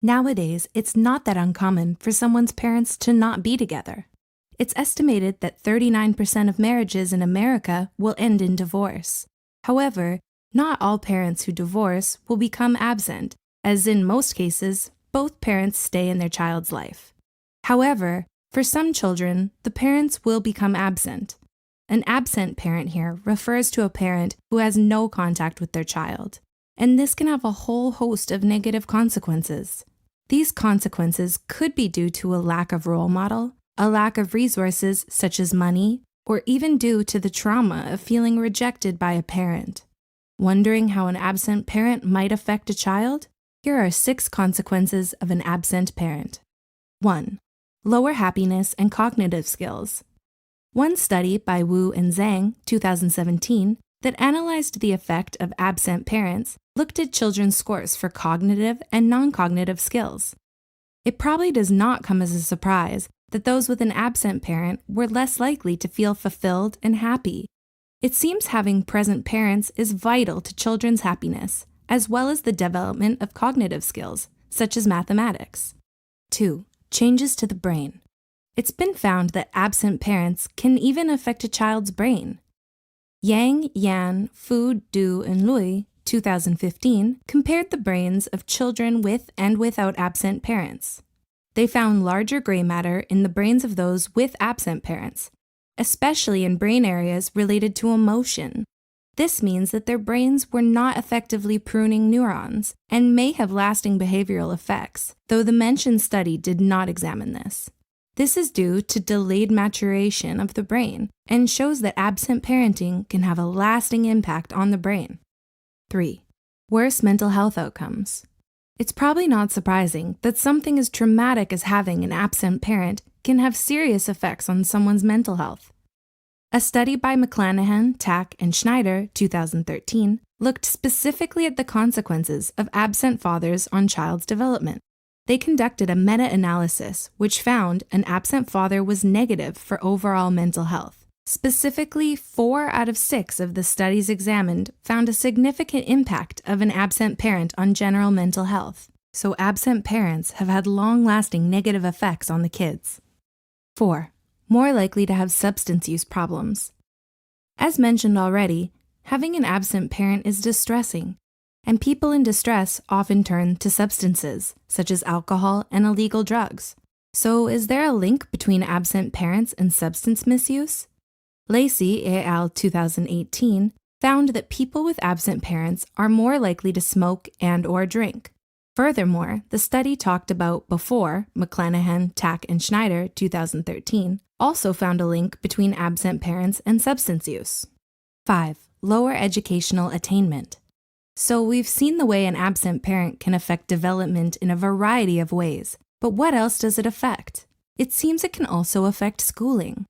Nowadays, it's not that uncommon for someone's parents to not be together. It's estimated that 39% of marriages in America will end in divorce. However, not all parents who divorce will become absent, as in most cases, both parents stay in their child's life. However, for some children, the parents will become absent. An absent parent here refers to a parent who has no contact with their child, and this can have a whole host of negative consequences. These consequences could be due to a lack of role model, a lack of resources such as money, or even due to the trauma of feeling rejected by a parent. Wondering how an absent parent might affect a child? Here are 6 consequences of an absent parent. 1. Lower happiness and cognitive skills. One study by Wu and Zhang, 2017, that analyzed the effect of absent parents looked at children's scores for cognitive and non-cognitive skills. It probably does not come as a surprise that those with an absent parent were less likely to feel fulfilled and happy. It seems having present parents is vital to children's happiness, as well as the development of cognitive skills, such as mathematics. 2. Changes to the brain. It's been found that absent parents can even affect a child's brain. Yang, Yan, Fu, Du, and Lui, 2015, compared the brains of children with and without absent parents. They found larger gray matter in the brains of those with absent parents, especially in brain areas related to emotion. This means that their brains were not effectively pruning neurons and may have lasting behavioral effects, though the mentioned study did not examine this. This is due to delayed maturation of the brain and shows that absent parenting can have a lasting impact on the brain. 3. Worse mental health outcomes. It's probably not surprising that something as traumatic as having an absent parent can have serious effects on someone's mental health. A study by McClanahan, Tack, and Schneider, 2013, looked specifically at the consequences of absent fathers on child's development. They conducted a meta-analysis which found an absent father was negative for overall mental health. Specifically, 4 out of 6 of the studies examined found a significant impact of an absent parent on general mental health, so absent parents have had long-lasting negative effects on the kids. 4. More likely to have substance use problems. As mentioned already, having an absent parent is distressing, and people in distress often turn to substances, such as alcohol and illegal drugs. So is there a link between absent parents and substance misuse? Lacey et al. 2018 found that people with absent parents are more likely to smoke and/or drink. Furthermore, the study talked about before, McClanahan, Tack, and Schneider 2013, also found a link between absent parents and substance use. 5. Lower educational attainment. So we've seen the way an absent parent can affect development in a variety of ways, but what else does it affect? It seems it can also affect schooling.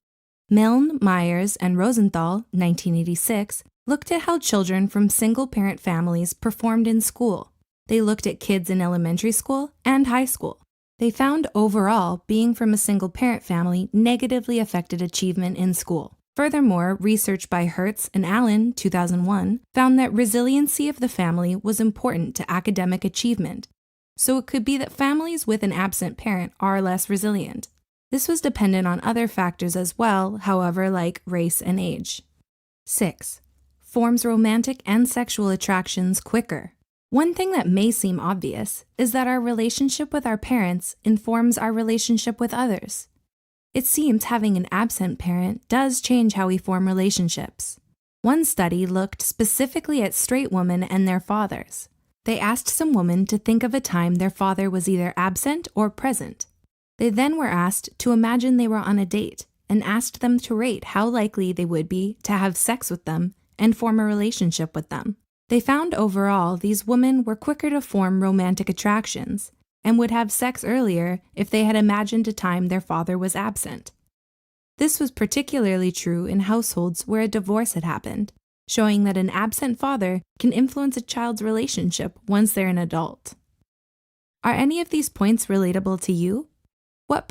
Milne, Myers, and Rosenthal, 1986, looked at how children from single-parent families performed in school. They looked at kids in elementary school and high school. They found overall being from a single-parent family negatively affected achievement in school. Furthermore, research by Hertz and Allen, 2001, found that resiliency of the family was important to academic achievement. So it could be that families with an absent parent are less resilient. This was dependent on other factors as well, however, like race and age. 6. Forms romantic and sexual attractions quicker. One thing that may seem obvious is that our relationship with our parents informs our relationship with others. It seems having an absent parent does change how we form relationships. One study looked specifically at straight women and their fathers. They asked some women to think of a time their father was either absent or present. They then were asked to imagine they were on a date and asked them to rate how likely they would be to have sex with them and form a relationship with them. They found overall these women were quicker to form romantic attractions and would have sex earlier if they had imagined a time their father was absent. This was particularly true in households where a divorce had happened, showing that an absent father can influence a child's relationship once they're an adult. Are any of these points relatable to you? What